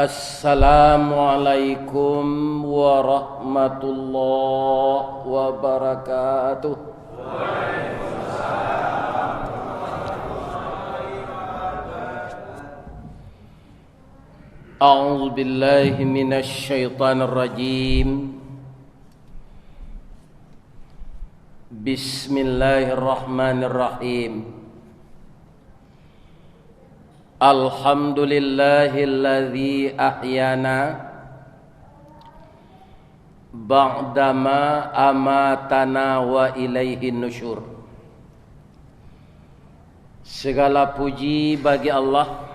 Assalamualaikum warahmatullahi wabarakatuh. A'udzu billahi minasy syaithanir rajim. Bismillahirrahmanirrahim. Alhamdulillahilladzi ahyana ba'dama amatana wa ilaihin nusyur. Segala puji bagi Allah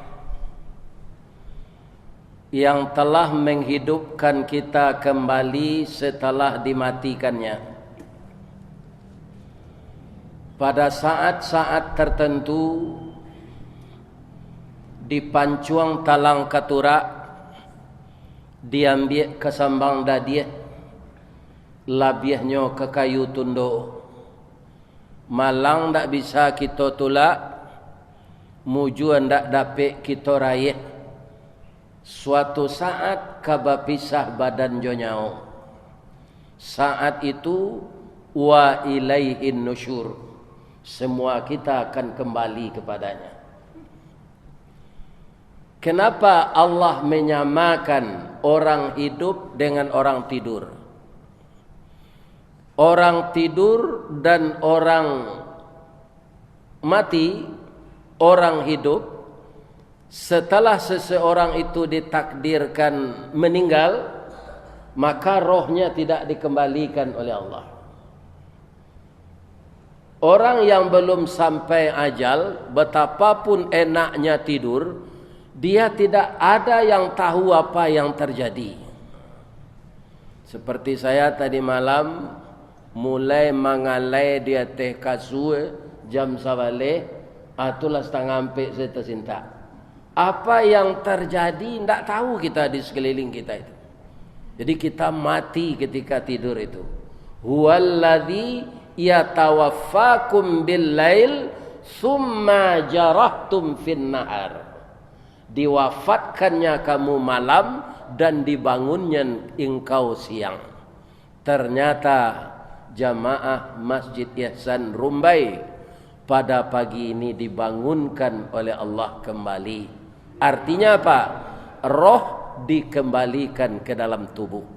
yang telah menghidupkan kita kembali setelah dimatikannya. Pada saat-saat tertentu di pancuang talang katura diambil ke sambang dadia labiahnya ke kayu tundo malang tak bisa kita tolak mujuan tak dapat kita raih. Suatu saat kaba pisah badan jonyao. Saat itu wa ilaihin nusyur, semua kita akan kembali kepadanya. Kenapa Allah menyamakan orang hidup dengan orang tidur? Orang tidur dan orang mati, orang hidup, setelah seseorang itu ditakdirkan meninggal, maka rohnya tidak dikembalikan oleh Allah. Orang yang belum sampai ajal, betapapun enaknya tidur, dia tidak ada yang tahu apa yang terjadi. Seperti saya tadi malam mulai mengalai dia teh kasue jam sabale atulah setengah ampe saya tersinta. Apa yang terjadi tidak tahu kita di sekeliling kita itu. Jadi kita mati ketika tidur itu. Huwallazi yatawaffakum bil-lail summa jarahtum fin nahar. Diwafatkannya kamu malam dan dibangunnya engkau siang. Ternyata jamaah Masjid Ihsan Rumbai pada pagi ini dibangunkan oleh Allah kembali. Artinya apa? Roh dikembalikan ke dalam tubuh.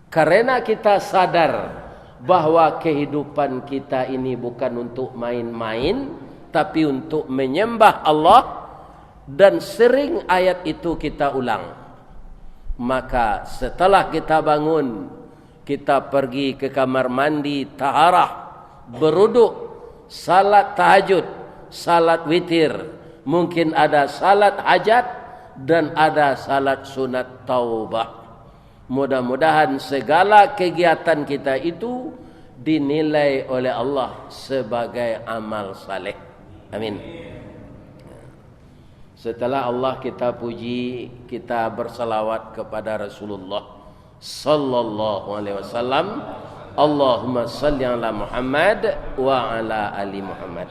Karena kita sadar bahwa kehidupan kita ini bukan untuk main-main, tapi untuk menyembah Allah, dan sering ayat itu kita ulang. Maka setelah kita bangun, kita pergi ke kamar mandi, taharah, beruduk, salat tahajud, salat witir, mungkin ada salat hajat dan ada salat sunat taubah. Mudah-mudahan segala kegiatan kita itu dinilai oleh Allah sebagai amal saleh. Amin. Setelah Allah kita puji, kita bersalawat kepada Rasulullah sallallahu alaihi wasallam. Allahumma salli ala Muhammad wa ala ali Muhammad.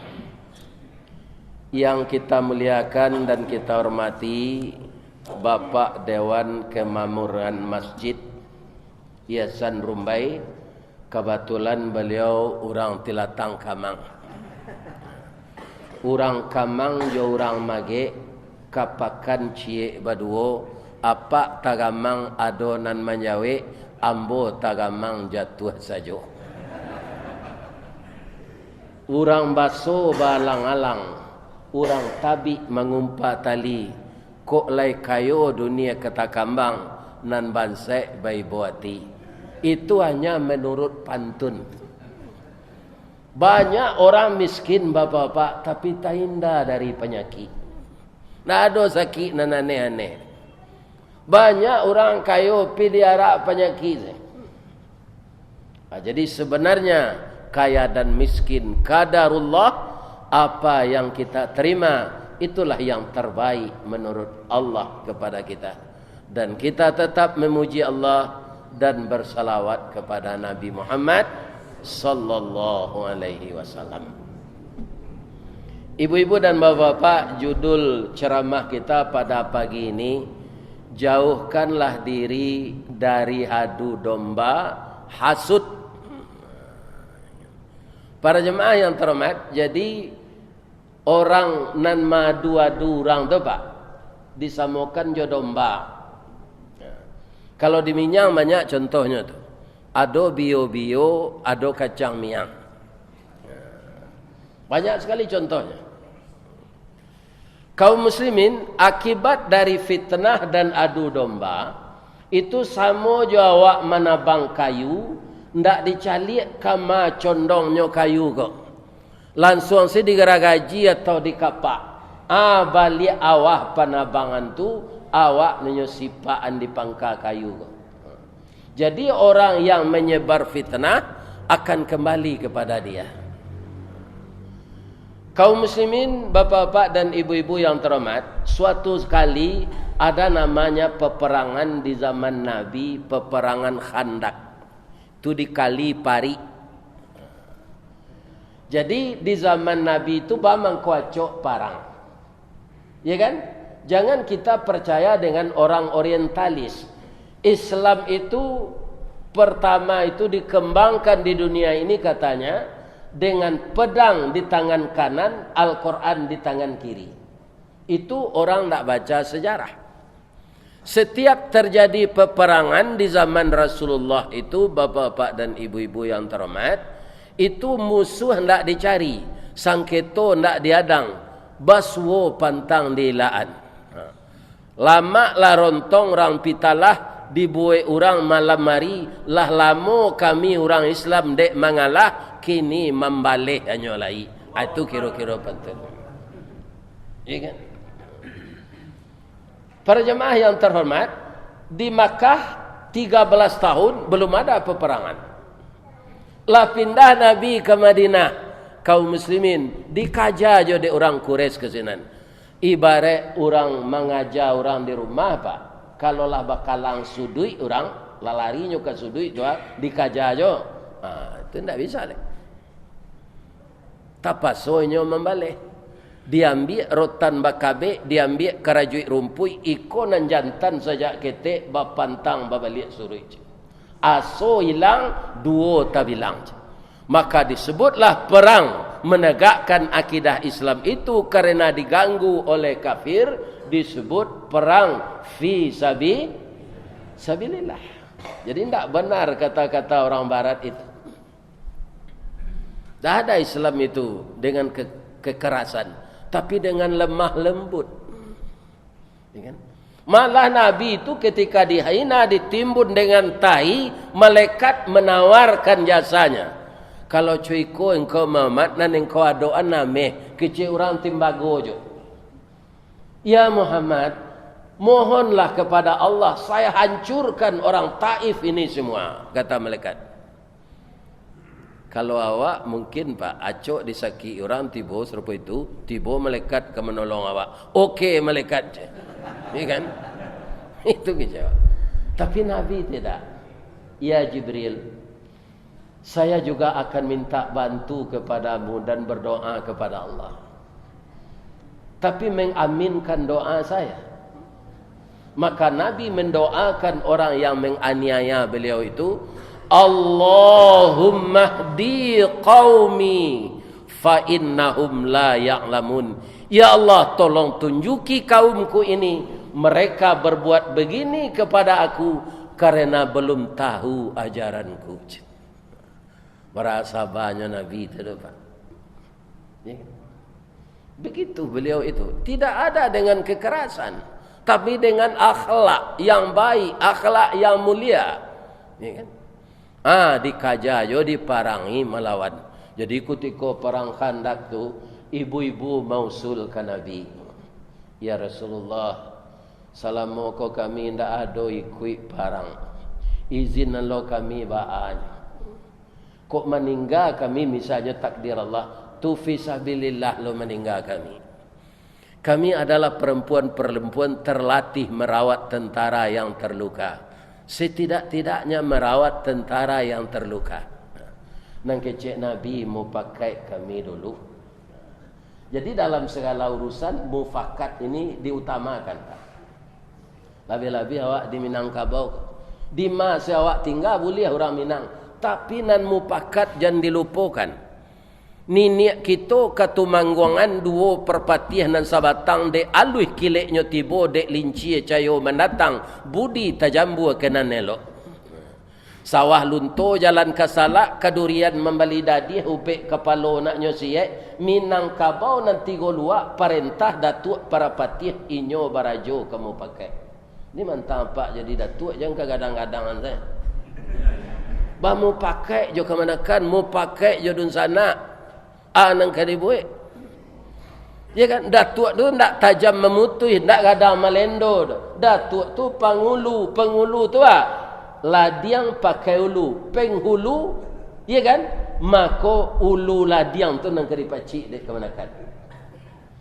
Yang kita muliakan dan kita hormati Bapak Dewan Kemakmuran Masjid Ihsan Rumbai. Kebetulan beliau orang Tilatang Kamang. Orang Kamang jo orang mage kapakan cie baduo apa tagamang adonan manjawe ambo tagamang jatuh sajo. Orang baso balang-alang, orang tabi mengumpa tali, kok lai kayo dunia kata kambang nan bansai bai buati. Itu hanya menurut pantun. Banyak orang miskin bapak-bapak tapi tak indah dari penyakit. Nah ada sakit nan aneh-aneh. Banyak orang kayo pelihara penyakit. Nah, jadi sebenarnya kaya dan miskin qadarullah, apa yang kita terima itulah yang terbaik menurut Allah kepada kita. Dan kita tetap memuji Allah dan bersalawat kepada Nabi Muhammad sallallahu alaihi wasallam. Ibu-ibu dan bapak-bapak, judul ceramah kita pada pagi ini jauhkanlah diri dari adu domba, hasud. Para jemaah yang terhormat, jadi orang nan madu-adu orang tu Pak, disamakan jo domba. Kalau di Minang banyak contohnya tu. Ado bio-bio, ado kacang miang. Banyak sekali contohnya. Kaum muslimin akibat dari fitnah dan adu domba itu sama jo awak menabang kayu, ndak dicalik kama condongnya kayu kok. Langsung si digeragaji atau dikapak. Balik awak panabangan tu awak menyusipaan di pangka kayu kok. Jadi orang yang menyebar fitnah akan kembali kepada dia. Kaum muslimin, bapak-bapak dan ibu-ibu yang terhormat, suatu kali ada namanya peperangan di zaman Nabi, peperangan Khandak. Itu di Kali Pari. Jadi di zaman Nabi itu bamang kuacok parang. Ya kan? Jangan kita percaya dengan orang orientalis. Islam itu pertama itu dikembangkan di dunia ini katanya dengan pedang di tangan kanan, Al-Quran di tangan kiri. Itu orang tak baca sejarah. Setiap terjadi peperangan di zaman Rasulullah itu, bapak-bapak dan ibu-ibu yang terhormat, itu musuh hendak dicari, sangketo hendak diadang, baswo pantang dilaan. Lama lah rontong orang pitalah dibuai orang malam mari, lah lamo kami orang Islam dek mengalah, kini membalik hanya lai. Itu kira-kira penting. Ya kan? Para jemaah yang terhormat, di Makkah 13 tahun belum ada peperangan. Lah pindah Nabi ke Madinah, kaum muslimin dikaja je de orang Quraisy ke sinan. Ibarat orang mengajar orang di rumah Pak. Kalau lah bakalang sudui orang lalarinya ke sudui doa dikaja jo. Itu tidak bisa leh. Tapasonya membalik. Diambil rotan bakabe, diambil kerajui rumpui, ikonan jantan sejak ketek bapantang babalik surui. Aso hilang, duo tak bilang. Maka disebutlah perang menegakkan akidah Islam itu karena diganggu oleh kafir, disebut perang fi sabilillah. Jadi tidak benar kata-kata orang barat itu. Tak ada Islam itu dengan kekerasan, tapi dengan lemah lembut. Ya kan? Malah Nabi itu ketika dihina, ditimbun dengan tahi, malaikat menawarkan jasanya. Kalau cuiku engkau Muhammad nan engkau adoan nameh kecil orang timbago jo. Ya Muhammad, mohonlah kepada Allah saya hancurkan orang Taif ini semua, kata malaikat. Kalau awak mungkin Pak acok disaki orang tibo serupa itu, tibo malaikat ke menolong awak. Okey malaikat. Ya kan? Itu kejawab. Tapi Nabi tidak. Ya Jibril, saya juga akan minta bantu kepadamu dan berdoa kepada Allah. Tapi mengaminkan doa saya. Maka Nabi mendoakan orang yang menganiaya beliau itu, Allahumma hdi qaumi fa innahum la ya'lamun. Ya Allah, tolong tunjuki kaumku ini, mereka berbuat begini kepada aku karena belum tahu ajaranku. Merasa banyak Nabi itu Pak. Ya. Begitu beliau itu. Tidak ada dengan kekerasan, tapi dengan akhlak yang baik, akhlak yang mulia. Ya kan? Dikajayo, diparangi melawan. Jadi ketika perang Khandak tu, ibu-ibu mausul ke Nabi. Ya Rasulullah, selama kami tidak ada ikut parang, izin Allah kami baanya. Kok meninggal kami misalnya takdir Allah, tu fi sabilillah lo meninggal kami. Kami adalah perempuan-perempuan terlatih merawat tentara yang terluka. Setidak-tidaknya merawat tentara yang terluka. Nang kecek Nabi mau pakai kami dulu. Jadi dalam segala urusan mufakat ini diutamakan Pak. Lebih-lebih awak di Minangkabau. Di masa awak tinggal boleh orang Minang. Tapi nan mupakat jangan dilupakan. Niniak kita katumangguangan dua perpatian nan sabatang de aluih kileknya tibo de linci cayo mendatang budi tajambu kenan elok. Sawah lunto jalan kasalak kadurian membali dadi upek kepala naknya siye Minangkabau nanti golua perintah datuk perpatian inyo barajo kamu pakai. Ini mantap pak jadi datuk jangan kadang-kadang saya. Bah mau pakai jo kemanakan mau pakai jo dun sana. Nang kadi buik. Ya kan datuk tu ndak tajam memutui, ndak gadang malendo. Datuk tu pengulu tu ladiang pakai ulu, penghulu, ya kan? Maka ulu ladiang tu nang kadi pacik dek kemanakan.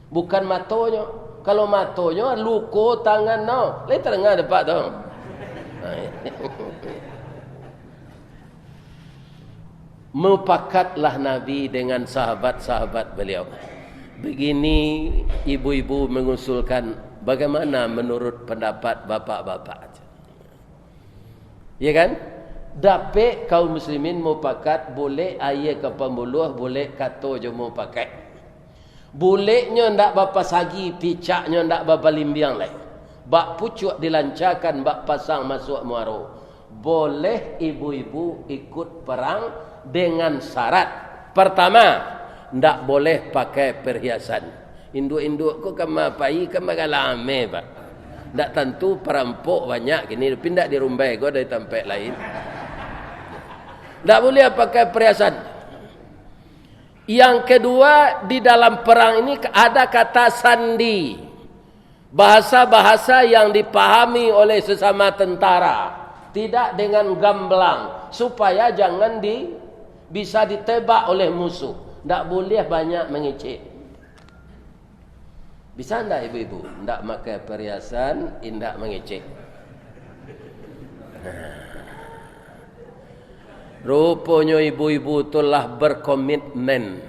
Bukan matonya. Kalau matonya luko tangan no, le terengah depak tu. Mepakatlah Nabi dengan sahabat-sahabat beliau. Begini ibu-ibu mengusulkan bagaimana menurut pendapat bapak-bapak. Ya kan? Dapat kaum muslimin mupakat boleh ayat ke pembuluh, boleh kata je mau pakai. Bolehnya ndak bapa sagi, picaknya ndak bapa limbiang lai. Bak pucuk dilancarkan, bak pasang masuk muaro. Boleh ibu-ibu ikut perang dengan syarat. Pertama, ndak boleh pakai perhiasan. Induk-induk ku kama pai kama galame pak. Ndak tentu perampok banyak kini pindah di rumbai gua dari tempat lain. Ndak boleh pakai perhiasan. Yang kedua, di dalam perang ini ada kata sandi. Bahasa-bahasa yang dipahami oleh sesama tentara, tidak dengan gamblang supaya jangan bisa ditebak oleh musuh. Tak boleh banyak mengecek. Bisa tak ibu-ibu? Tak pakai perhiasan, tidak mengecek. Rupanya ibu-ibu itulah berkomitmen.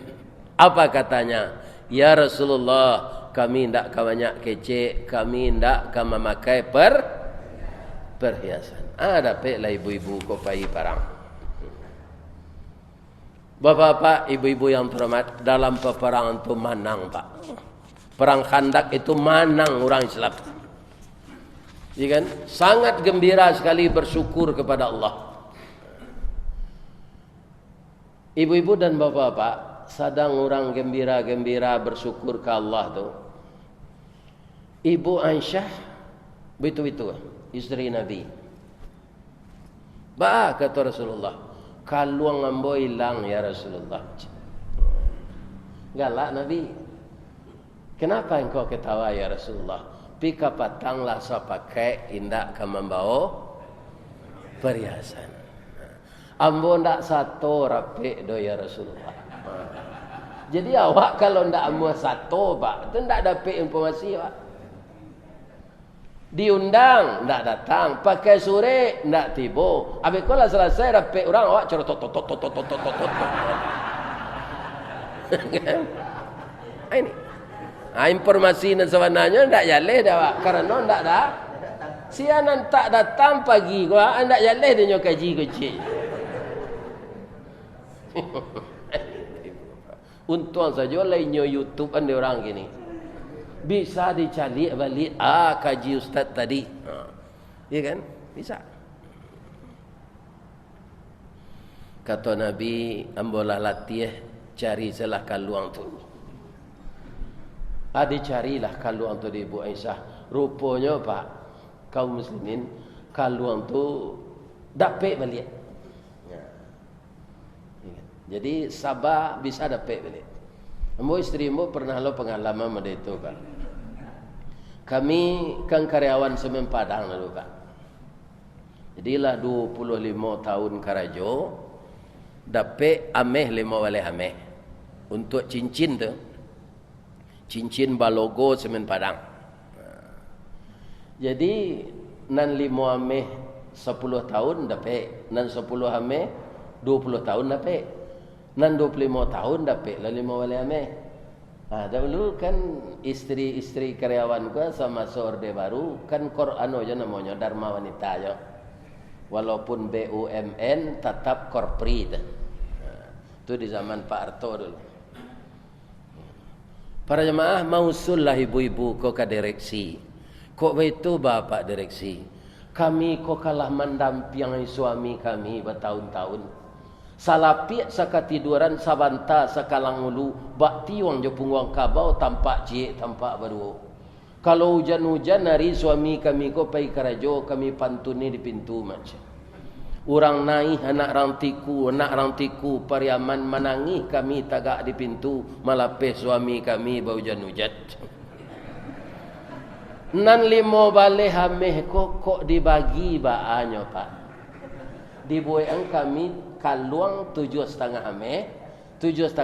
Apa katanya? Ya Rasulullah, kami tidak banyak kecek, kami tidak memakai perhiasan. Dapatlah ibu-ibu kopai parang. Bapak-bapak, ibu-ibu yang terhormat, dalam peperangan itu menang pak. Perang Khandak itu menang orang Islam. Ya kan? Sangat gembira sekali bersyukur kepada Allah. Ibu-ibu dan bapak-bapak, sedang orang gembira-gembira bersyukur ke Allah tu. Ibu Aisyah, begitu istri Nabi. Kata Rasulullah, kaluang ambo hilang ya Rasulullah. Galak Nabi. Kenapa engkau ketawa ya Rasulullah? Pika patanglah saya pakai indak ke membawa perhiasan. Ambo ndak satu rapi do ya Rasulullah. Jadi awak kalau ndak ambo satu pak, itu ndak dapat informasi pak. Diundang ndak datang, pakai sore ndak tiba. Habis kalau selesai rapi orang awak cerotot. Ini. Informasi dan sebenarnya ndak jaleh dah pak, karena ndak ada. Sianan tak datang pagi, kau ndak jaleh dia nyo kaji kecil. Untung saja lainnya YouTube ada orang gini. Bisa dicari balik kaji ustaz tadi. Ya kan? Bisa. Kata Nabi, ambolah latih cari selah kaluang tu. Dicarilah kaluang tu di Ibu Aisyah. Rupanya pak, kaum muslimin kaluang tu dapat balik. Jadi sabar bisa dapat balik. Ambo istri ambo pernah lo pengalaman pada itu kan. Kami kan karyawan Semen Padang lalu kan. Jadilah 25 tahun karajo dapat ameh 5 wale ameh untuk cincin tu. Cincin balogo Semen Padang. Jadi nan 5 ameh 10 tahun dapat, nan 10 ameh 20 tahun dapat. Nan 25 tahun dapat lah 5 wali ameh. Dahulu kan istri-istri karyawan gua sama Orde Baru kan Anu aja namanya Dharma Wanita ya. Walaupun BUMN tetap korpri. Itu di zaman Pak Harto dulu. Para jemaah mausul lah ibu-ibu kok ke direksi. Kok begitu bapak direksi? Kami kok kalah mendampingi suami kami bertahun-tahun. Salapiak sakatiduran sabanta sakalang ulu bak tiwang je pungwang kabau tampak cik tampak berdua. Kalau hujan-hujan hari suami kami ko pai karajo kami pantuni di pintu macam. Orang naik anak rantiku pariaman menangi kami tagak di pintu malapeh suami kami bau hujan-hujan. Nan limo balik hameh kok dibagi baanyo pak. Dibuang kami kaluang 7,5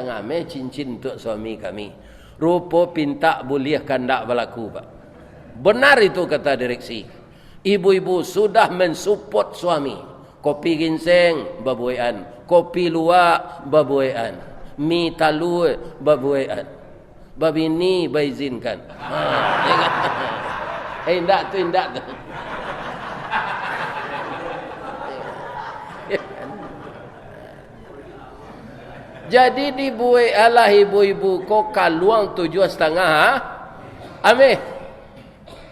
ame cincin untuk suami kami. Rupa pinta boleh kandak berlaku pak. Benar itu kata direksi. Ibu-ibu sudah mensupport suami. Kopi ginseng babuean, kopi luwak babuean, mi talu babuean. Babini baizinkan. Indak tu. Jadi dibuai alah ibu-ibu kok kaluang 7,5 ame.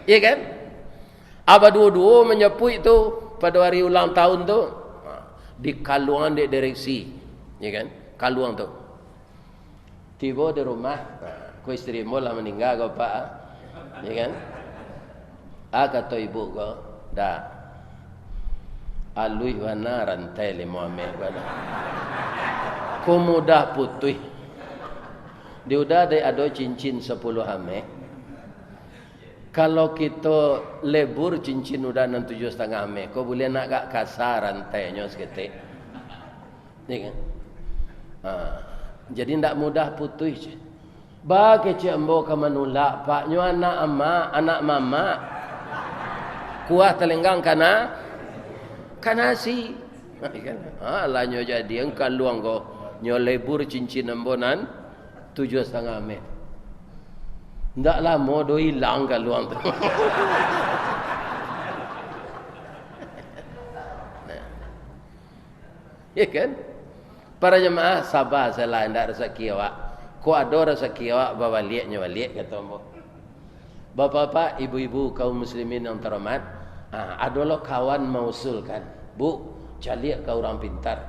Iya kan? Aba dua-dua menyepui tu pada hari ulang tahun tu di kaluang di direksi. Iya kan? Kaluang tu. Tiba di rumah, ko istri mo lah meninggal ko pak. Iya kan? Kata ibu ko, dah. Alui wana rantai lima ame pada. Ko mudah putih. Dia udah ada cincin 10 ame. Kalau kita lebur cincin udah 7,5 ame, ko boleh nak gak kasar rantainya seketik. Ya kan? Jadi ndak mudah putih. Bagi cik embo ke menolak paknya anak ama, anak mama. Kuah telenggang kana si. Alahnya jadi engkau luang ko nyolebur cincin embonan 7,5 ame. Ndak lama do hilang ka luang tu. Ya kan? Para jemaah sabar salah ndak rezeki awak. Ko ada rezeki awak bawaliaknya balik kata ambo. Bapak-bapak, ibu-ibu kaum muslimin yang terhormat, adalah kawan mausulkan. Bu, caliak ke orang pintar.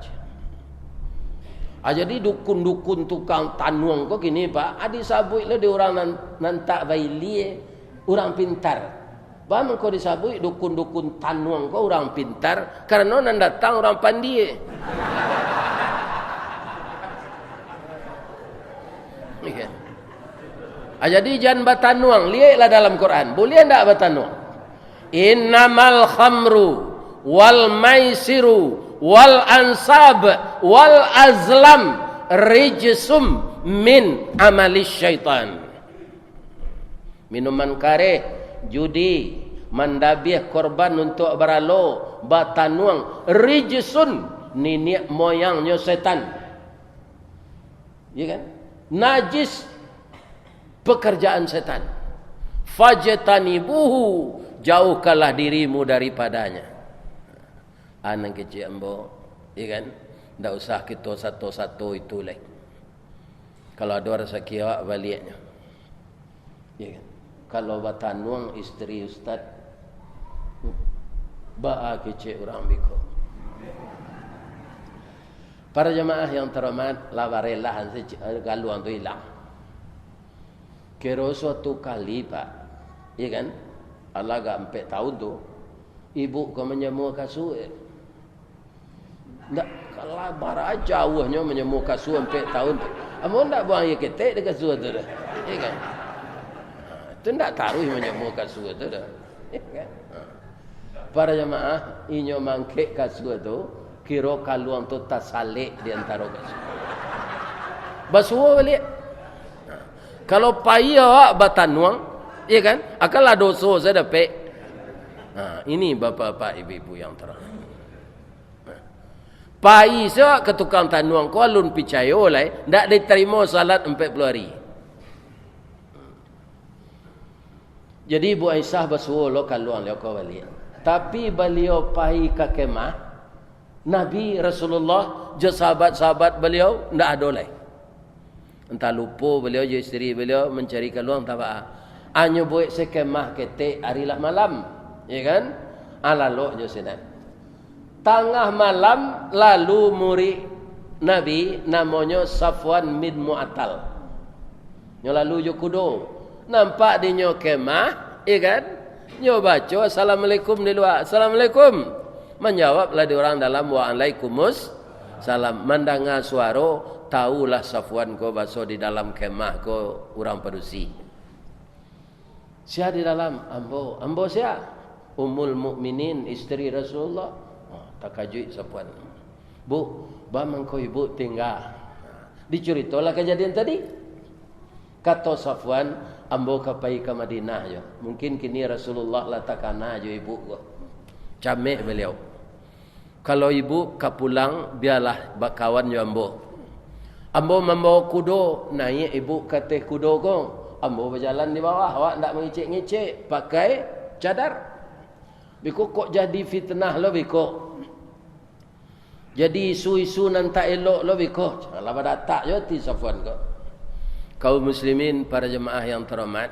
Jadi dukun-dukun tukang tanuang kok gini pak, adi sabui le di orang nantak baili orang pintar. Bang kau disabui dukun-dukun tanuang kok orang pintar karena nan datang orang pandai. Jadi jangan batanuang, lihatlah dalam Quran. Boleh enggak batanuang? Innamal khamru wal maisiru wal ansab wal azlam rijsum min amalis syaitan. Minuman kare, judi, mendabih korban untuk beralo, batanuang, rijsun, nenek moyangnya setan. Ya kan? Najis, pekerjaan setan. Fajtanibuhu, jauhkanlah dirimu daripadanya. Anak kecil ambo, ya kan? Tak usah kita satu-satu itu lagi. Kalau ada rezeki awak baliknya. Ya kan? Kalau batanuang istri ustaz, ba'a kecil orang biko. Para jemaah yang terhormat, lawarelah galuang tu hilang. Kira suatu kali pak, ya kan? Allah agak 4 tahun tu, ibu kau menyemua kasut. Tak kalah bara jauhnya menyemua kasut 4 tahun. Amun tak buang ye ketek dekat kasut tu dah. Ya kan? Tu tak taruh menyemua kasut tu dah. Ya kan? Para jemaah, inyo mangkek kasut tu, kira kaluang tu tasalik di antara kasut. Basuh balik. Kalau payah batanuang, ya kan? Akanlah dosa saya dapat. Ini bapak-bapak ibu-ibu yang terang. Pai saya ke tukang tanuang ko alun percaya oleh ndak diterima salat 40 hari. Jadi Ibu Aisyah bersuruh keluar kau balik. Tapi beliau pergi ke kemah, Nabi Rasulullah je sahabat-sahabat beliau ndak ada lagi. Entah lupa beliau je isteri beliau mencari keluar tak apa. Anyo buat sekemah ketik harilah malam, ya kan? Lalu je senang. Tengah malam lalu murid Nabi namanya Safwan bin Mu'attal. Nyo lalu je kudo. Nampak dia nyo kemah, ya kan? Nyo baca assalamualaikum di luar. Assalamualaikum. Menjawablah di orang dalam waalaikumsalam. Salam. Mendengar suara, tahulah Safwan ko baso di dalam kemah ko orang Padusi. Sia di dalam ambo sia Ummul Mukminin isteri Rasulullah. Tak kajui Safwan. Bu, bamang ko ibu tinggal. Diceritalah kejadian tadi. Kata Safwan, ambo kapai ke Madinah je. Mungkin kini Rasulullah letakkan je ibu ko. Camik beliau. Kalau ibu kapulang biarlah bakawan je ambo. Ambo membawa kudo, naik ibu ke teh kudo ko. Ambo berjalan di bawah, awak tak mengicik-ngicik pakai cadar. Biko kok jadi fitnah lo biko. Jadi isu-isu nan tak elok lo biko. Janganlah berdatak je ti Safwan ko. Kaum muslimin para jemaah yang terhormat,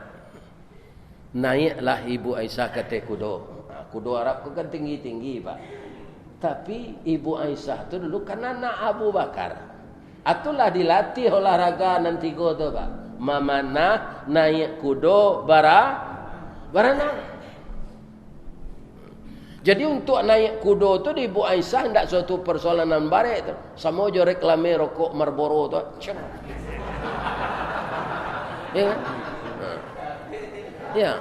naiklah Ibu Aisyah ke teh kudo. Kudo Arab ku kan tinggi-tinggi, Pak. Tapi Ibu Aisyah tu dulu kan anak Abu Bakar. Atulah dilatih olahraga nanti go tu, Pak. Memanah naik kudo berenang. Jadi untuk naik kudo tu di Ibu Aisyah tidak suatu persoalan barek tu. Sama je reklame rokok Marlboro tu. Ya kan? Ya.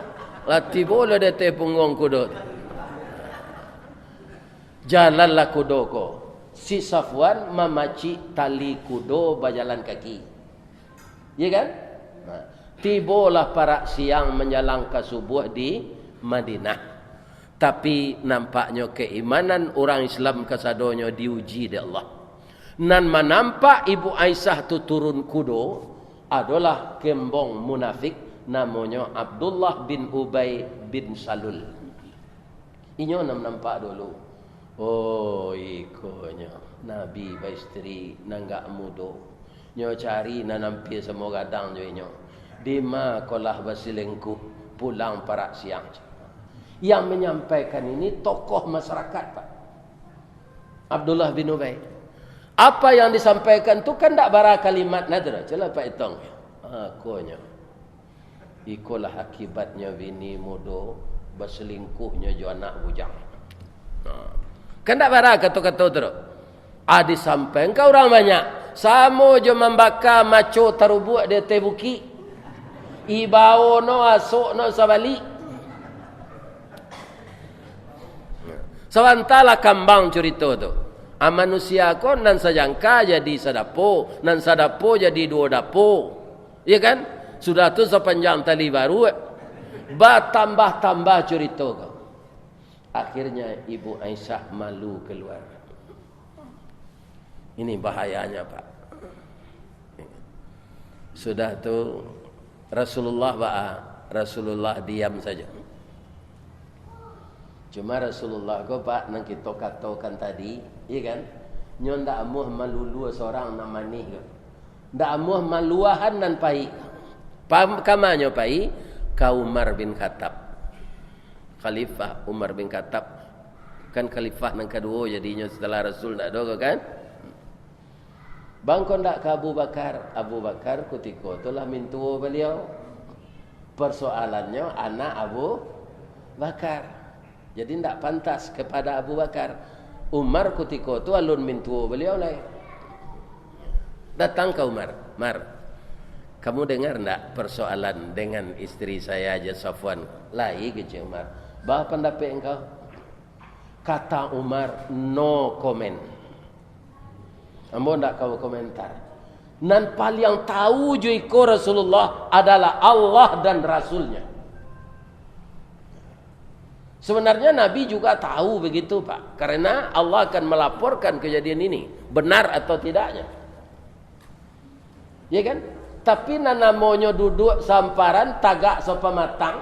Latih bola dia teh punggung kudo. Jalanlah kudo ko. Si Safwan memaci tali kudo berjalan kaki. Ya kan? Tibalah para siang menjelang ke subuh di Madinah. Tapi nampaknya keimanan orang Islam kesadonyo diuji oleh Allah. Nan menampak Ibu Aisyah tu turun kudo adalah kembong munafik namanya Abdullah bin Ubay bin Salul. Inyo nampak dulu. Oh, ikonya Nabi ba isteri nanggak mudo. Nyo cari nanampi semua gadang jo inyo. Dima kolah basilengku pulang para siang. Yang menyampaikan ini tokoh masyarakat, Pak. Abdullah bin Ubay. Apa yang disampaikan tu kan tak bara kalimat nadra. Celah Pak Itong. Akonya. Ikulah akibatnya bini mudo berselingkuhnya jo anak bujang. Kan tak bara kata-kata tu. Disampaikan ke orang banyak. Samo jo membakar maco tarubuk dia tebuki. Ibao no asuk no sabali. Sawantala kambang cerita tu. Manusia ko nan sajangka jadi sadapo, nan sadapo jadi dua dapo. Ya kan? Sudah tu sepanjang tali baru tambah cerita ko. Akhirnya Ibu Aisyah malu keluar. Ini bahayanya, Pak. Sudah tu Rasulullah diam saja. Cuma Rasulullah ko Pak nang kita katakan tadi, iya kan? Nyo ndak amuh malulu seorang nak manih ke. Ndak amuh maluahan dan pai. Kamanyo pai ka Umar bin Khattab. Khalifah Umar bin Khattab kan khalifah nang kedua jadinya setelah Rasul ndak ada kan? Bangkon ndak ke Abu Bakar. Abu Bakar ketika itulah mintu beliau. Persoalannya anak Abu Bakar. Jadi tidak pantas kepada Abu Bakar. Umar ketika itu alun mintu beliau lah. Datang ke Umar. Mar, kamu dengar tidak persoalan dengan istri saya aja Safwan? Lai ke Umar. Bah pendapat engkau? Kata Umar, no comment. Ambo tidak kau komentar. Nan paling yang tahu juiko Rasulullah adalah Allah dan Rasulnya. Sebenarnya Nabi juga tahu begitu, Pak. Karena Allah akan melaporkan kejadian ini. Benar atau tidaknya. Ya kan? Tapi nanamonyo duduk samparan tagak sopa matang.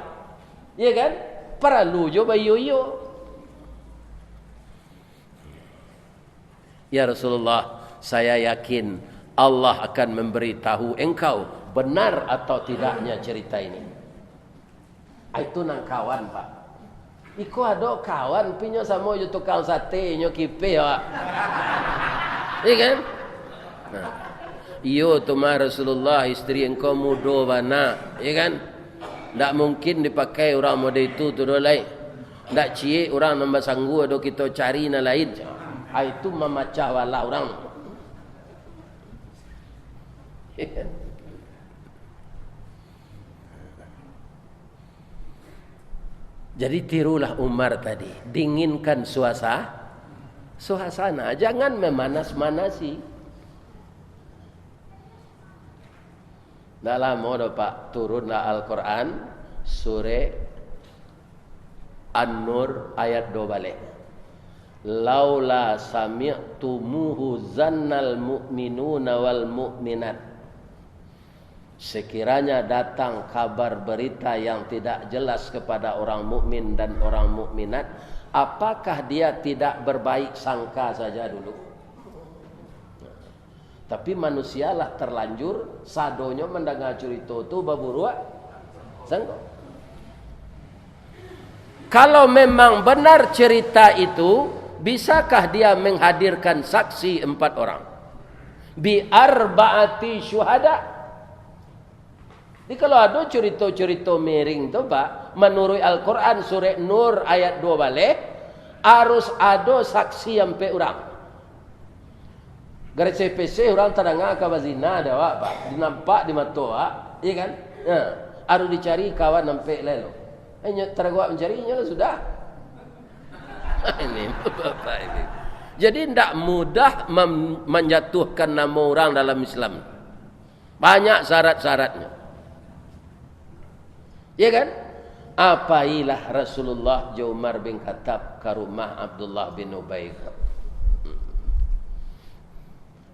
Ya kan? Perlu jo bayo-yo. Ya Rasulullah, saya yakin Allah akan memberitahu engkau benar atau tidaknya cerita ini. Itu nang kawan, Pak. Iko ada kawan pinyo sama jo tukang sate nyo kipe ya. Iya kan? Nah. Iyo tu mah Rasulullah, istri engkau mudo bana, iya kan? Tak mungkin dipakai orang mode itu tu dolai. Tak cie orang nambah sanggup do kita cari na lain. Itu memacah wala orang. Jadi tirulah Umar tadi, dinginkan suasana, jangan memanas-manasi. Dalam modo Pak turunlah Al-Quran surah An-Nur ayat 2 balik. Laula sami'tumuhu zannal mu'minuna wal mu'minat. Sekiranya datang kabar berita yang tidak jelas kepada orang mukmin dan orang mukminat, apakah dia tidak berbaik sangka saja dulu? Tapi manusialah terlanjur sadonyo mendengar cerita itu baburua sangko. Kalau memang benar cerita itu, bisakah dia menghadirkan saksi 4 orang? Bi arba'ati syuhada. Jadi kalau ada cerita-cerita miring tu Pak, menurut Al-Quran surah Nur ayat 2 balik, harus ada saksi sampai orang. Garis CPC orang terdengar kabar zina ada Pak, dinampak di mata Pak, iya kan? Harus dicari kawan sampai lelo. Hanya tergua mencarinya sudah. Ini Bapak ini. Jadi tidak mudah menjatuhkan nama orang dalam Islam. Banyak syarat-syaratnya. Ya kan? Apailah Rasulullah Umar bin Khattab ke rumah Abdullah bin Ubay.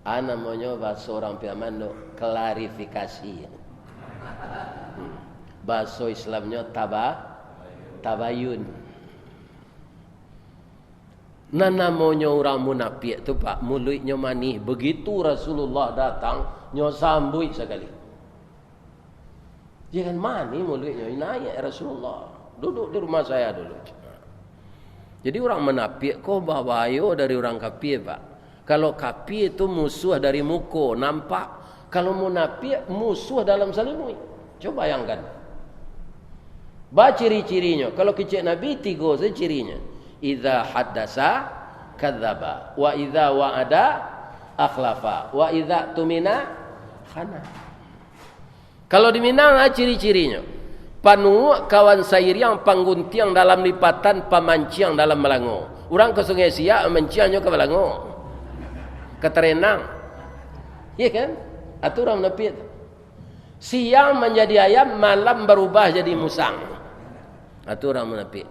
Ana mau nyoba seorang piamano klarifikasi. Bahasa Islamnya tabayun. Nana maunya orang munafik tu Pak, mulutnya manis. Begitu Rasulullah datang, nyo sambut sekali. Jangan manis mulutnya, naik Rasulullah. Duduk di rumah saya dulu. Jadi orang munafik kok bahaya dari orang kafir Pak. Kalau kafir itu musuh dari muka, nampak. Kalau munafik musuh dalam selimut. Coba bayangkan. Baca ciri-cirinya. Kalau kecil Nabi 3 saja cirinya. Idza haddasa kadzdzaba, wa idza wa'ada akhlafa, wa idza tumina khana. Kalau di Minang ciri-cirinya. Panu kawan sairiang pangguntiang dalam lipatan, pamanciang dalam melango. Orang ke Sungai Siak manciangnya ke melango. Keterenang, iya kan? Aturan menepit. Siang menjadi ayam, malam berubah jadi musang. Aturan menepit.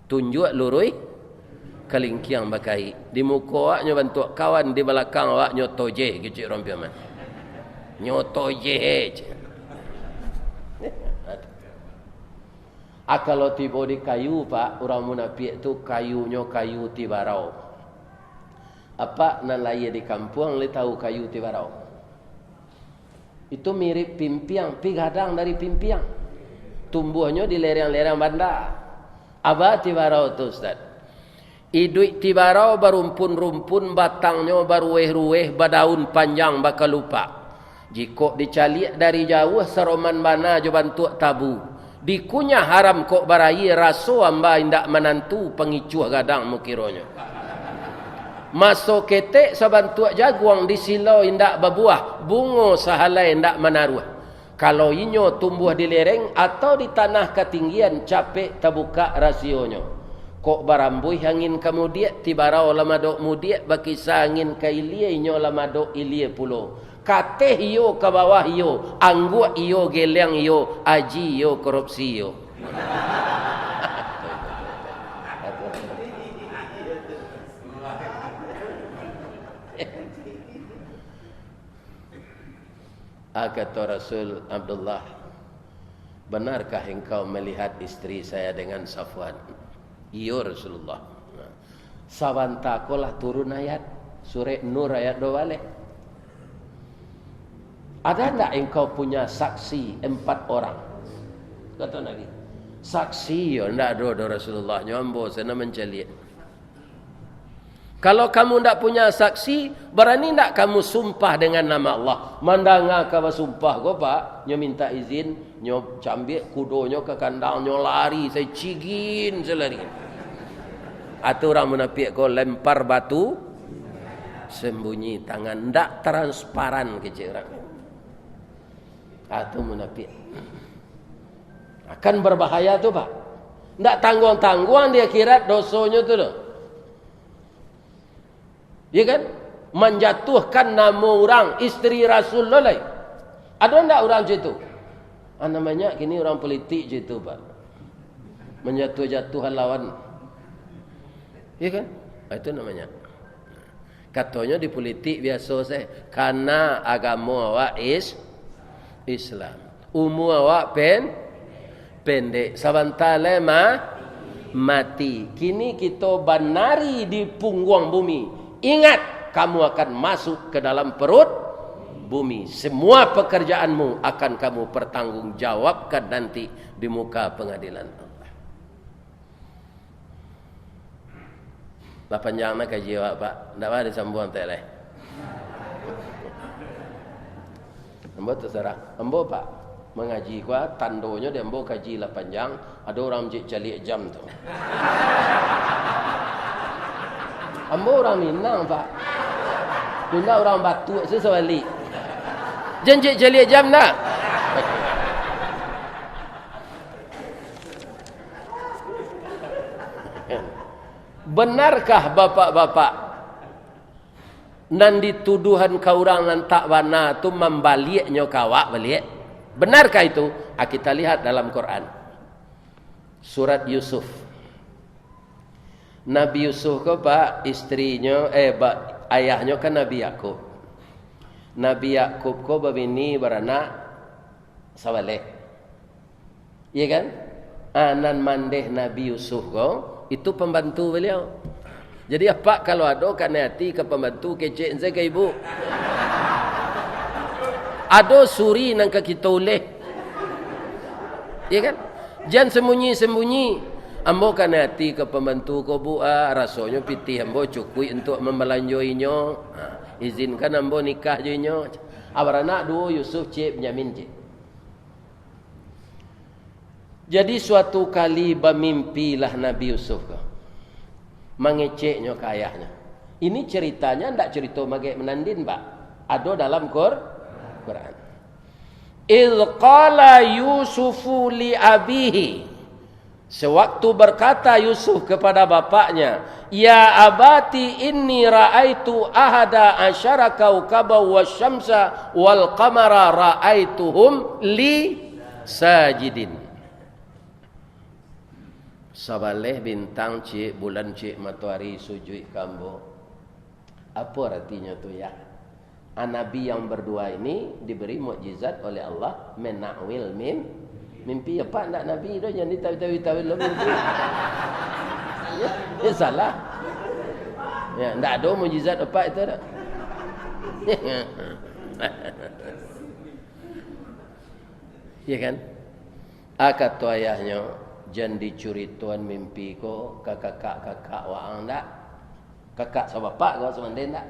Tunjuk lurui, kelingkiang bakai. Di muka awaknya bantu kawan, di belakang awak nyotoje, gitu orang piaman. Nyotoje. Kalau tiba di kayu Pak, orang munafik itu kayunya kayu tibarau. Apa nan laya di kampung le tahu kayu tibarau. Itu mirip pimpiang, pi gadang dari pimpiang. Tumbuhnya di lereng-lereng banda. Apa tibarau tu Ustaz? Idui tibarau berumpun-rumpun, batangnya berueh-rueh, berdaun panjang bakal lupa. Jika dicaliak dari jauh seroman bana jo bantu tabu. Dikunyah haram kok barayi raso amba indak menantu pengicuh gadang mukironya. Masuk ketek sabantuak jaguang di silau indak berbuah, bungo sahalai indak menaruh. Kalau inyo tumbuh di lereng atau di tanah ketinggian, capek terbuka rasionya. Kok barambui angin kemudian tibarau lamadok mudiak bakisa angin ke ilie inyo lamadok ilie pulo. Kateh iyo ke bawah iyo, angguk iyo geleng iyo, aji iyo korupsi iyo. Kata Rasul Abdullah, benarkah engkau melihat istri saya dengan Safwan? Iya Rasulullah. Sawanta kolah turun ayat surah Nur ayat 2 balik. Ada enggak engkau punya saksi 4 orang? Kata Nabi. Saksi ya enggak ada Rasulullah. Nyombo sana menceliak. Kalau kamu tidak punya saksi, berani tidak kamu sumpah dengan nama Allah? Mandanga kamu sumpah kau pak, nyo minta izin, nyo cambik kudonya ke kandang, nyo lari, saya cigin selari. Atau orang munafik kau lempar batu, sembunyi tangan, tidak transparan kecil orang. Atau munafik akan berbahaya tu pak. Tidak tanggung-tangguan dia kira dosonya tu loh. Ya kan? Menjatuhkan nama orang isteri Rasulullah. Ada enggak orang macam itu? Namanya kini orang politik je itu, Pak. Menjatuh-jatuhan lawan. Ya kan? Itu namanya. Katanya di politik biasa saya, karena agama awak Islam. Umur awak pendek. Sabantale mati. Kini kita banari di punggung bumi. Ingat, kamu akan masuk ke dalam perut bumi. Semua pekerjaanmu akan kamu pertanggungjawabkan nanti di muka pengadilan Allah. Lah panjang nak kaji awak pak. Tak ada sambung tak leh. Ambo terserah. Ambo pak mengaji kuah tandonya dia ambo kaji lah panjang. Ada orang calik jam tu. Ambo orang Minang pak. Bunda orang Batu sesewali. Janji jeli jam nak. Benarkah bapak-bapak nan dituduhan kau orang nan tak wana tu membaliknya kawak balik? Benarkah itu? Kita lihat dalam Quran. Surat Yusuf. Nabi Yusuf ke pak istrinya ayahnya kan Nabi Yakub. Nabi Yakub ko babini beranak Sawaleh. Iya kan? Anan mandeh Nabi Yusuf ko itu pembantu beliau. Jadi apa kalau ada kan hati ke pembantu kecek saya ke ibu. Ada suri nang ke kita oleh. Iya kan? Jangan sembunyi-sembunyi. Ambo kan hati ke pembantu ko bu rasanya pitih ambo cukui untuk membelanjoinya. Izinkan ambo nikah joinya. Anak dua Yusuf cik Benyamin cik. Jadi suatu kali bermimpilah Nabi Yusuf ko. Mengeceknya ke ayahnya. Ini ceritanya ndak cerita magai menandin pak. Ada dalam Quran. Il qala Yusufu li abihi. Sewaktu berkata Yusuf kepada bapaknya, ya abati inni ra'aitu ahada asyara kaukaba wasyamsa wal qamara ra'aituhum li sajidin. Sabaleh bintang cik, bulan cik, matahari sujud kambo. Apa artinya tu ya? Nabi yang berdua ini diberi mukjizat oleh Allah menakwil mimpi apa nak Nabi tu yang ditawil-tawil mimpi. Ya salah. Ya, tak ada mukjizat apa itu dah. Ya kan? Kata ayahnya, jangan dicuri tuan mimpi ko kakak waang dak. Kakak sama bapak kau semanden dak.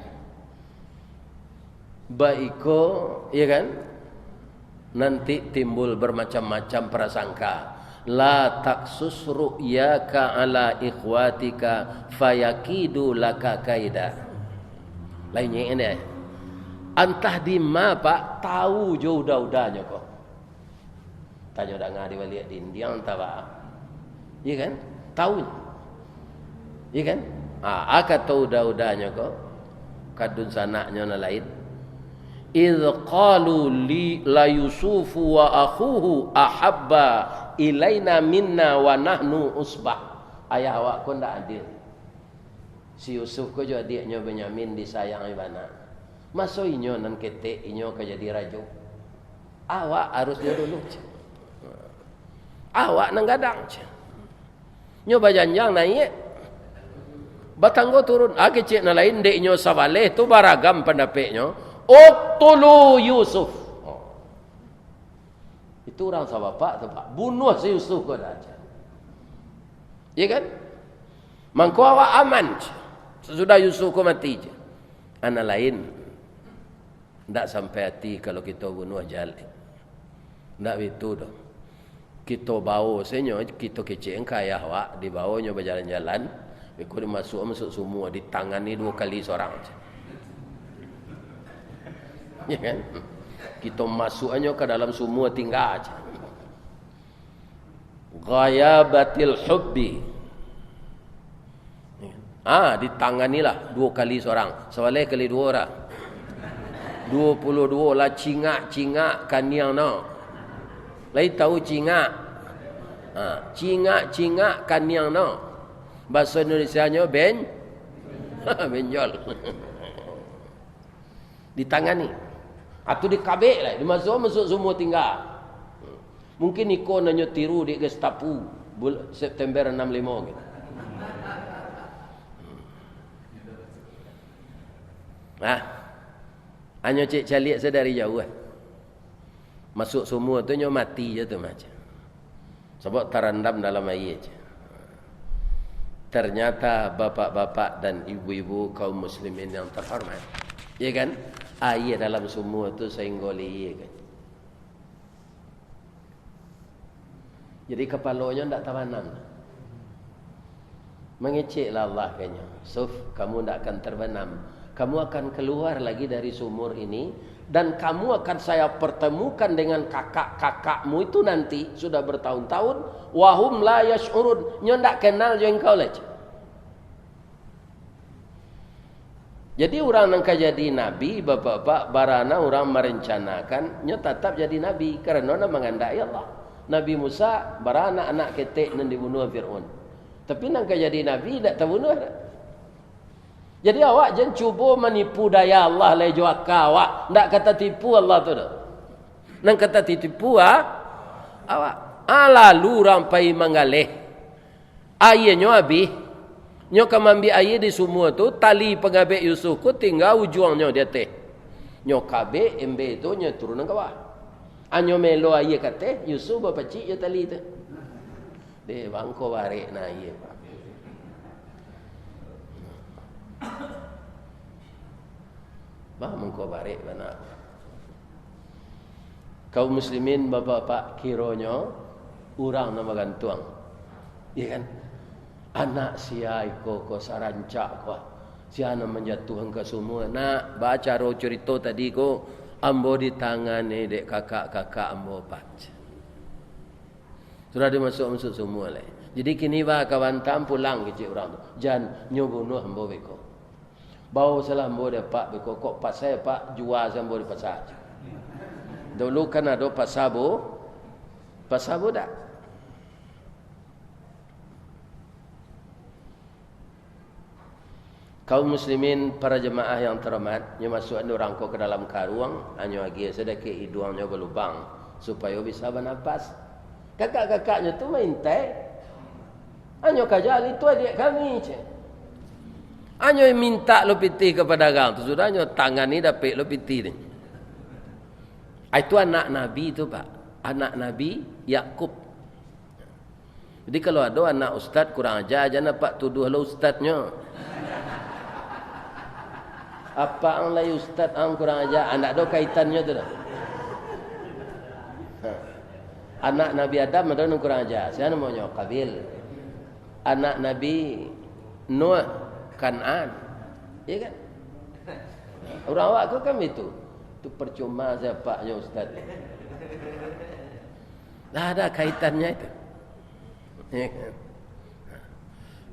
Baik ko, ya kan? Nanti timbul bermacam-macam prasangka. La taksus ru'yaka ala ikhwatika fayakidu laka kaida. Lainnya ini. Antah di ma pak tahu jauh dah-udahnya kok. Tanya dah ngadi balik di India entah pak. Iya kan? Tahu. Iya kan? Aka tahu dah-udahnya kok. Kadun sanaknya na lain. Idh qalu li la Yusufu wa akhuhu ahabba ilaina minna wa nahnu usbah. Ayah awak ko ndak adil. Si Yusuf ko jo adiknya Benyamin disayang ibana. Maso inyo nan ketek inyo ka jadi raja. Awak harus dia dulu. Awak nang gadang. Nyo bajanjang naik. Batanggo turun. Kecik na lain dek nyo sawaleh tu baragam pendapatnya. Uqtulu Yusuf. Itu orang sahabat tu pak. Bunuh si Yusuf kau dah. Ya kan? Mangko awak aman. Sesudah Yusuf kau mati je. Anak lain. Tak sampai hati kalau kita bunuh jalik. Tak begitu dah. Kita bawa senyo, kita kecil kaya awak. Dibawanya berjalan-jalan. Mereka masuk semua. Ditangani 2 kali seorang je. Ya kan? Kita masuknya ke dalam semua tinggal aja. Ghayabatil hubbi. Ditanganilah 2 kali seorang. Sewaleh kali 2 orang. 22 lah cingak kaniang no. Lai tahu cingak. Cingak kaniang no. Bahasa Indonesianya benjol. Ditangani. Atau dikabek lah. Masuk semua tinggal. Mungkin ikon nanya tiru di Gestapo. September 65 gitu. Hanya cik calik sedari jauh. Masuk semua tu nyo mati je tu macam. Sebab terendam dalam air je. Ternyata bapak-bapak dan ibu-ibu kaum muslimin yang terhormat. Ya kan? Air dalam semua tu seinggoli kan. Jadi kepalanya tak terbenam. Mengeceklah Allah kayaknya. Suf, kamu tak akan terbenam. Kamu akan keluar lagi dari sumur ini. Dan kamu akan saya pertemukan dengan kakak-kakakmu itu nanti. Sudah bertahun-tahun. Wahum la yash'urun. Nyo tak kenal je engkau lah. Jadi orang yang jadi nabi, bapak-bapak, barana orang merencanakan, nya tetap jadi nabi. Kerana nak mengandai Allah. Nabi Musa, barana anak ketek yang dibunuh Fir'aun. Tapi nak jadi nabi, tak terbunuh. Jadi awak jangan cuba menipu daya Allah lai juaka awak. Tak kata tipu Allah tu dah. Nak kata tipu awak. Lalu rampai mengalih. Ayahnya habis. Nyo kamambi air di semua tu tali pengabek Yusuf ku tinggal ujungnya di atas. Nyo kabek embe tu nyo turun ke bawah. Anyo melo air kate Yusuf bapacik yo tali tu. De bangko barek na air. Mangko barek mana. Kaum muslimin bapak-bapak kiranya urang nama gantuang. Ya kan? Anak sia iko ko sarancak ko. Sia nak menjatuhkan ke semua. Nak baca roh cerita tadi ko ambo di tangan ni dek kakak-kakak ambo baca. Sudah dimasuk semua lah. Jadi kini bah kawan tam pulang kecik orang tu. Jan nyobunuh ambo beko. Bawa salah ambo dapat beko kok pas saya pak jual ambo di pasar. Dulu kan ada pasabo. Pasabo dak. Kaum muslimin para jemaah yang terhormat, nyo masuk orang ko ke dalam karuang, anyo agi sedekit hidungnya berlubang supaya bisa bernapas. Kakak-kakaknya tu main teh. Anyo kajal itu adik kami je. Anyo minta lo piti kepada gang tu sudah anyo tangan ni dapat lo piti ni. Itu anak Nabi tu pak, anak Nabi Yakub. Jadi kalau ada anak ustaz kurang ajar jangan pak tuduh lo ustaznya. Apa ang lay ustaz ang kurang ajar? Anak do kaitannya tu dah. Anak Nabi Adam ada yang kurang ajar. Saya namanya Qabil. Anak Nabi Nuh Kan'an. Ya kan? Orang awak kau kan itu. Itu percuma siapanya ustaz. Dah ada kaitannya itu. Ya kan?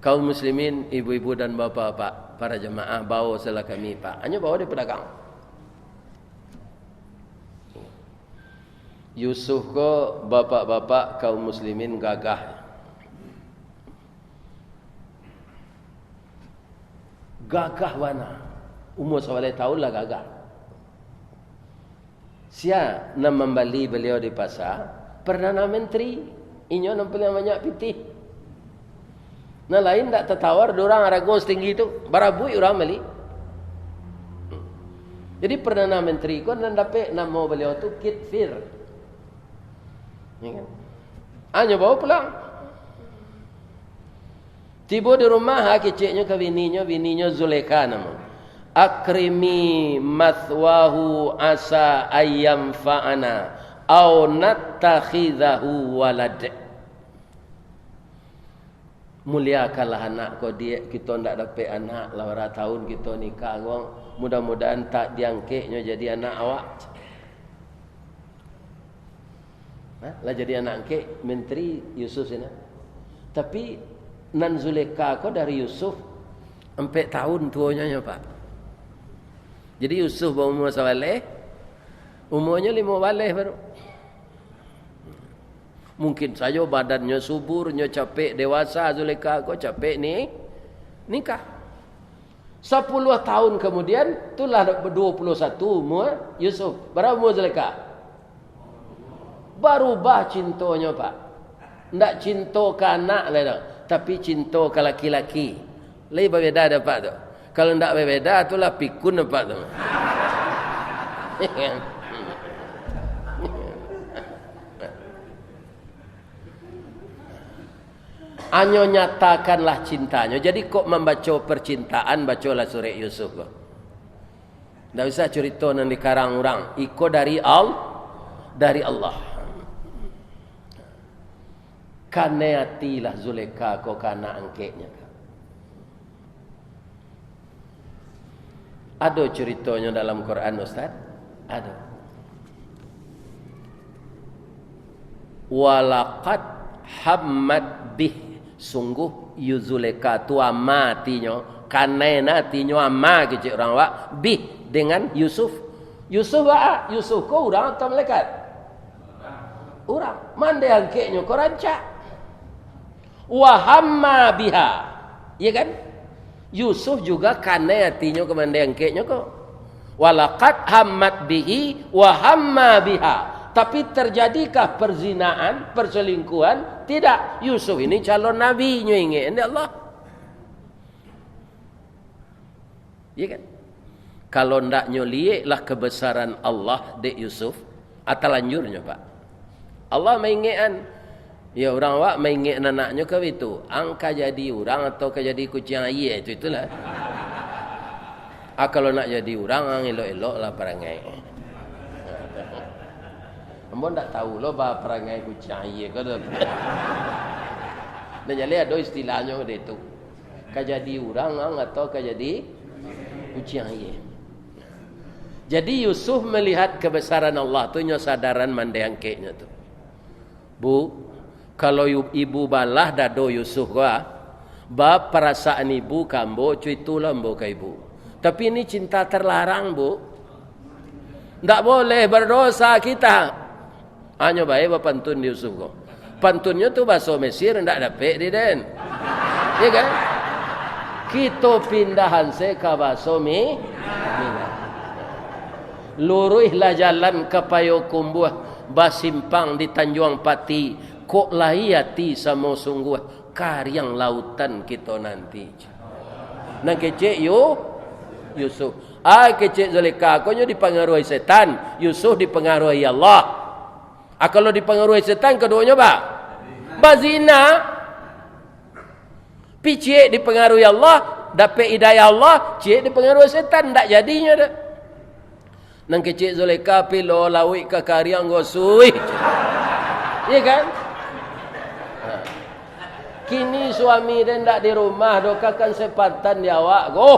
Kaum muslimin, ibu-ibu dan bapa-bapa, para jemaah bawa salah kami pak. Hanya bawa di pedagang. Yusuf ko bapak-bapak kaum muslimin gagah. Gagah wana. Umur 11 tahun lah gagah. Sia nak membeli beliau di pasar, Perdana Menteri Inyo nampil yang banyak pitih. Nah lain tak tertawar, dorang aragon setinggi itu, barabui orang beli. Jadi Perdana Menteri ko nan dapat nama beliau tu Kit Fir. Ya kan? Hanya bawa pulang. Tiba di rumah keciknya ke bininya Zulekha nama. Akrimi mathwahu asa ayyam fa'ana au nattakhidahu walad. Muliakanlah anak kau dia, kita ndak dapat anak lah tahun kita nikah gong, mudah-mudahan tak diangketnya jadi anak awak. Lah jadi anak angket menteri Yusuf sini. Tapi nan Zulekha kau dari Yusuf 4 tahun tuanya Pak. Jadi Yusuf berumur sawaleh, umurnya 5 baleh baru. Mungkin saja badannya subur, capek dewasa, Zulekha kau capek ni nikah. 10 tahun kemudian itulah 21 umur Yusuf. Berapa umur Zulekha? Berubah cintanya Pak. Tidak cinta ke anak lah, tapi cinta ke laki-laki. Lebih berbeza ada Pak tu. Kalau tidak berbeza itulah pikun Pak tu. Hanya nyatakanlah cintanya. Jadi kok membaca percintaan, bacalah surah Yusuf. Tidak usah cerita yang dikarang orang. Iko dari Allah. Kaneatilah Zulekha kok kana angketnya. Ada ceritanya dalam Quran Ustaz? Ada. Walaqad hammat bih. Sungguh Zulekha tu amatinyo, kanena tinyo ama kecik orang wak bih dengan Yusuf. Yusuf ko orang atau malaikat? Orang. Mande angketnya ko rancak. Wa hamma biha. Ya kan? Yusuf juga kanena tinyo ke mande angketnya ko. Walaqad hammat bihi wa hamma biha. Tapi terjadikah perzinaan, perselingkuhan? Tidak. Yusuf ini calon nabi ingin Allah. Ya kan? Kalau ndak nyolieklah kebesaran Allah dek Yusuf, atau lanjurnya Pak. Allah mengingatkan, ya orang wak mengingatkan anaknya ke itu, angka jadi orang atau ke jadi kucing air itulah. Kalau nak jadi orang, elok-elok lah perangai. Ambo tak tahu lo bah perangai kucing air ke tu. Dan jadi ada istilahnya itu. Kajadi orang atau kajadi kucing air. Jadi Yusuf melihat kebesaran Allah tu nya sadaran mandai angketnya tu. Bu, kalau ibu balah dado Yusuf gua, bab perasaan ibu kambo cuitulah mbo ke ibu. Tapi ini cinta terlarang, Bu. Tak boleh berdosa kita. Hanya baik pantun di Yusuf kau. Pantunnya tu bahasa Mesir ndak dapat di den. Ya kan? Kita pindahan se ke bahasa Mina. Luruhlah jalan ke Payokumbuh, basimpang di Tanjung Pati. Kok lahiyati sama sungguh karyang lautan kita nanti. Nang kecek Yusuf. Kecek Zulekha kau dipengaruhi setan. Yusuf dipengaruhi Allah. Kalau dipengaruhi setan keduanya bazina. Cik dipengaruhi Allah, dapat hidayah Allah, cik dipengaruhi setan, tak jadinya dah. Nang kecik Zulekha pilo lawik ke karyang gosui. Ya kan? Kini suami dia tak di rumah, dokakan sepatan di awak go.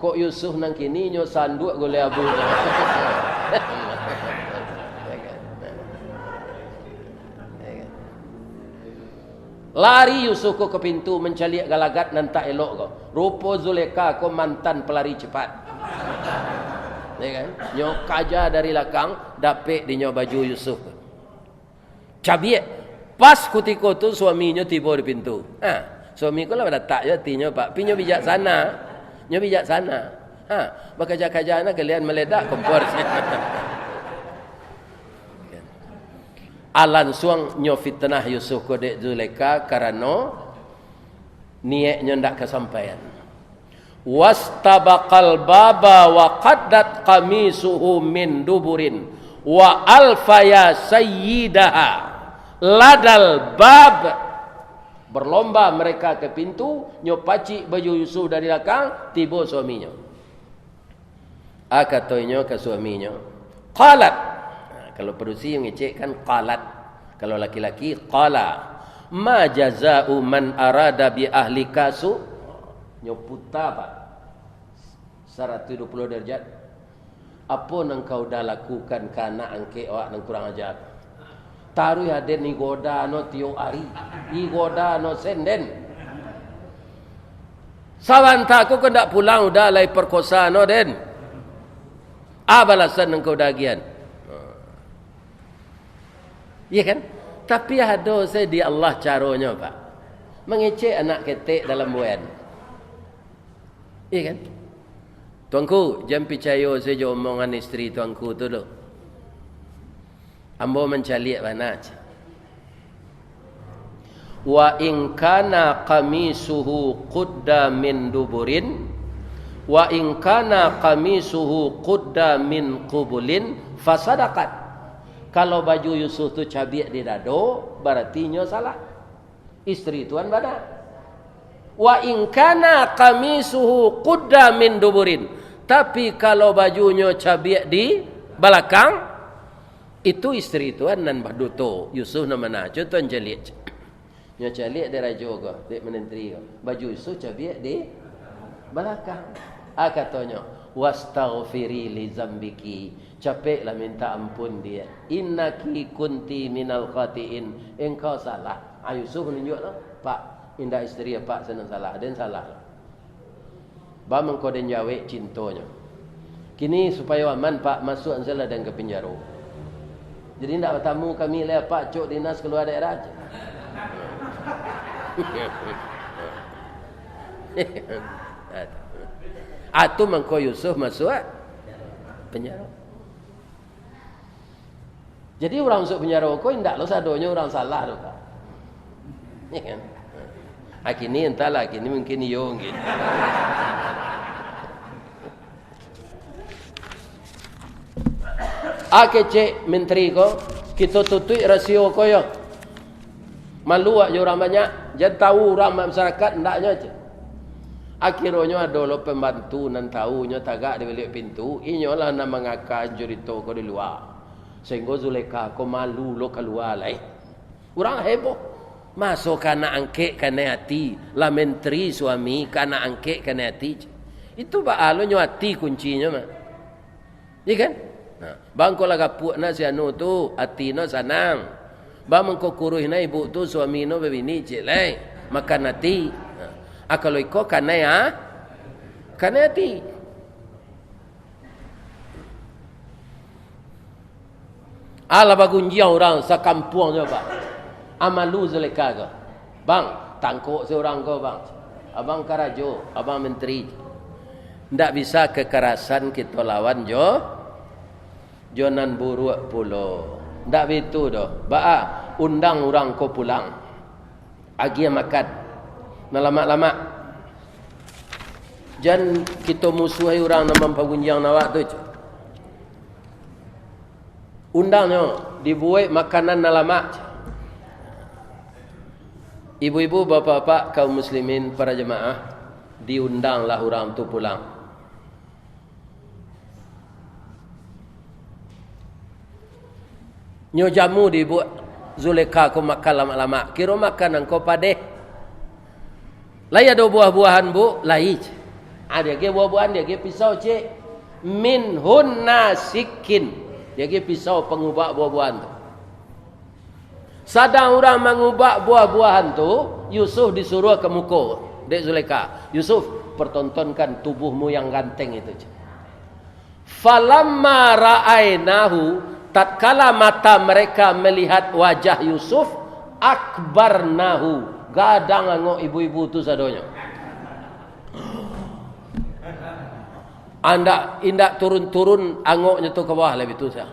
Kok Yusuf nang kini nyo sanduk gole abunya. Lari Yusuf ke pintu mencaliak galagat nan tak elok ko. Rupa Zulekha ko mantan pelari cepat. Ya kan? Nyo kaja dari belakang dapet di nyo baju Yusuf. Cabiek. Pas ketika tu suaminya tiba di pintu. Suami ko lah datang je tinyo Pak. Pinyo bijaksana. Nyo bijaksana. Bakaja-kaja na kalian meledak kompor. Alan suang nyo fitnah Yusuf ko dek Zulaikha karena niatnya ndak kesampaian. Wastabaqal baba wa qaddat qamisuhu min duburin wa alfaya sayyidaha ladal bab. Berlomba mereka ke pintu, nyopaci baju Yusuf dari belakang, tiba suaminya. Katoinyo ke suaminya, qalat. Kalau perusi yang ngecek kan qalat. Kalau laki-laki qala. Ma jaza'u man arada bi ahlika su. Nyoputa pak 120 derajat. Apa nang kau dah lakukan kana angke awak nang kurang ajar. Taruh haden ni goda no tio ari. I goda no senden. Sawanta aku kendak pulang udah lai perkosa no den. Balasan nang kau dagian. Iya kan? Tapi ada saya di Allah caranya pak. Mengecek anak ketek dalam buan. Iya kan? Tuanku, jangan percaya saya omongan isteri tuanku tu dulu. Ambo mencaliak banat. Wa in kana qamisuhu qudda min duburin wa in kana qamisuhu qudda min qubulin fasadaqat. Kalau baju Yusuf tu cabiak di dado, berarti nyo salah. Isteri tuan badan. Wa in kana qamisuhu qudda min duburin. Tapi kalau bajunya cabiak di belakang, itu isteri tuan nan baduto. Yusuf nama najo tuan jeliak. Nyo jeliak dari jogo, dek menenteri. Baju Yusuf cabiak di belakang. Katanya, wastaghfiri li zambiki. Capeklah minta ampun dia. Innaki kunti minal khatiin. Engkau salah. Yusuf menunjuklah, Pak, indah isteri Pak senang salah. Dan salah. Bamang kau dan jawab cintanya. Kini supaya aman Pak masuk ansalah dan ke penjara. Jadi tidak bertamu kami lah Pak cok dinas keluar daerah aja. Atau mangko Yusuf masuk penjara. Jadi orang masuk penjara kau tidak lo sadonya orang salah tu Pak. Ya kan? Kini entahlah, kini mungkin yo gitu. Cek menteri ko, kita tutui rasio ko yo. Malu aja orang banyak, jangan tahu orang masyarakat ndaknya aja. Akhirnya ada lo pembantu nan tahunya tagak di balik pintu, inyolah nama ngaka jurito ko di luar. Sehingga Zulaikha ko malu lo keluar lai. Orang heboh. Masuk kana angke kana hati, la menteri suami kana angke kana hati. Itu baalo nyo hati kuncinya mah. Iya kan? Nah, bang ko laga puak na si anu tu, hati no sanang. Bang mengko kuruh na ibu tu suami no bebini cik lai, makan hati. Nah, kalau iko kana ya, kana hati. Ala bagunjia orang sakampung je Pak. Amalu Zulaikha ke. Bang, tangkuk seorang kau bang. Abang karajo, abang menteri. Tidak bisa kekerasan kita lawan jo. Jonan buruk pulo. Tidak begitu doh. Ba'a undang orang kau pulang. Agi makan. Lama-lama. Jangan kita musuhi orang nama pagunjang nawak tu. Undangnya dibuat makanan nalamak. Ibu-ibu, bapa-bapa, kaum muslimin, para jemaah, diundanglah orang tu pulang. Nyo jamu dibuat Zulaikha ko makan lama-lama. Kira makan engkau padeh. Lai ada buah-buahan bu, lai. Ada ke buah-buahan dia ke pisau cik. Min hunna sikin. Dia ke pisau pengubah buah-buahan tu. Sadang orang mengubah buah-buahan tu, Yusuf disuruh ke muka dek Zulaikha. Yusuf, pertontonkan tubuhmu yang ganteng itu. Falamma ra'ainahu, tatkala mata mereka melihat wajah Yusuf, akbarnahu, gadang angok ibu-ibu tu sadonya. Anda indak turun-turun angoknya tu ke bawah lebih tu sah.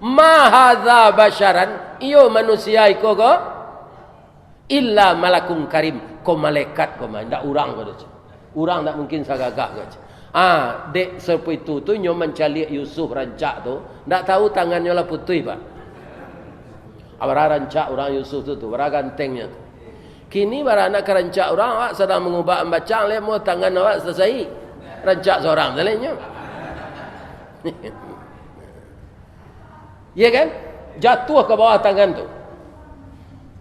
Ma hadza basyaran, iyo manusia iko ko illa malakun karim, ko malaikat ko man, ndak urang ko dah. Urang tak mungkin sagagah ko. Dek seperti itu tu nyo mencari Yusuf rancak tu, ndak tahu tangannya lah putih pak. Awara rancak orang Yusuf tu bara gantengnya. Kini bara anak rancak orang awak sedang mengubah bacang le mo tangan awak selesai. Rancak seorang selesainya. Ya kan? Jatuh ke bawah tangan tu.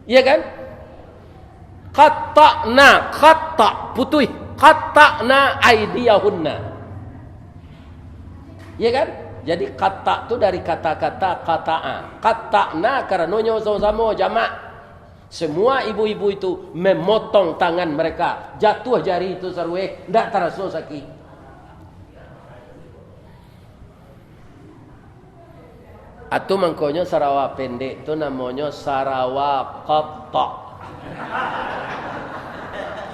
Ya kan? Khata putih. Qata'na aydiyahunna. Ya kan? Jadi kata tu dari kata-kata qata'a. Qata'na karena nyo sama-sama jamak. Semua ibu-ibu itu memotong tangan mereka. Jatuh jari itu sarwe, ndak terasa sakit. Atau mangkonya Sarawak pendek tu namanya Sarawak qatta'.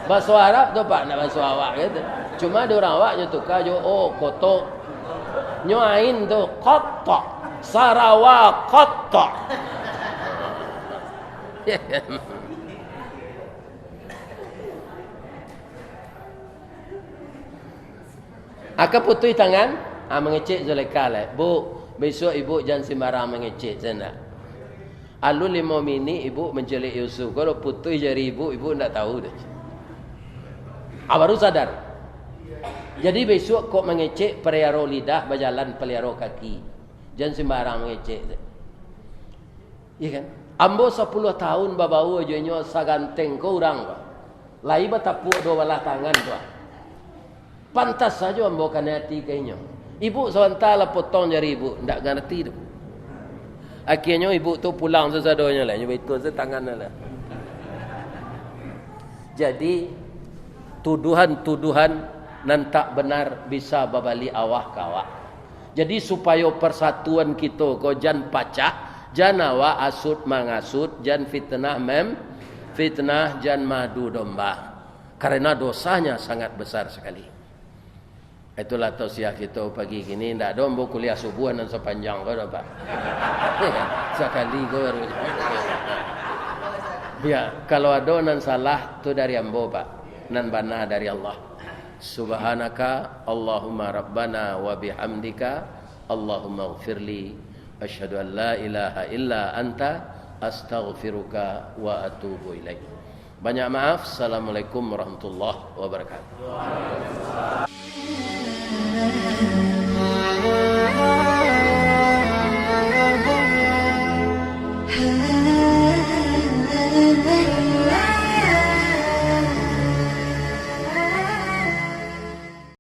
Bahasa Arab tu pak nak bahasa awak gitu. Cuma ada orang awaknya tukar jo kotok. Nyoain tu qatta'. Sarawak qatta'. Aka putih tangan, mengecek Zulaikha lah. Bu, besok ibu jangan sembarang mengecek sana. Alun 5 minit ibu mencelik Yusuf. Kalau putih jari ibu tak tahu dah. Baru sadar. Jadi besok kok mengecek pelihara lidah, berjalan pelihara kaki. Jangan sembarang mengecek. Ya kan? Ambo 10 tahun babau aja nyo saganteng ko urang ko. Lai batapuk dua belah tangan tu. Pantas saja ambo kan hati kayaknya. Ibu sementara potong jari ibu, ndak ngerti tu. Akhirnya ibu tu pulang sesadonya lah, nyoba itu tangannya lah. Jadi tuduhan-tuduhan nan tak benar bisa babali awah kawak. Jadi supaya persatuan kita ko jan pacak, jan awak asud mangasud, jan fitnah fitnah jan madu domba. Karena dosanya sangat besar sekali. Itulah tausiah kita pagi gini. Ndak dombo kuliah subuhan dan sepanjang ko Pak. Sekali ko baru. Ya, kalau ada nan salah tu dari ambo Pak. Nan bana dari Allah. Subhanaka Allahumma rabbana wa bihamdika Allahumma ighfirli asyhadu an la ilaha illa anta astaghfiruka wa atubu ilaik. Banyak maaf. Assalamualaikum warahmatullahi wabarakatuh.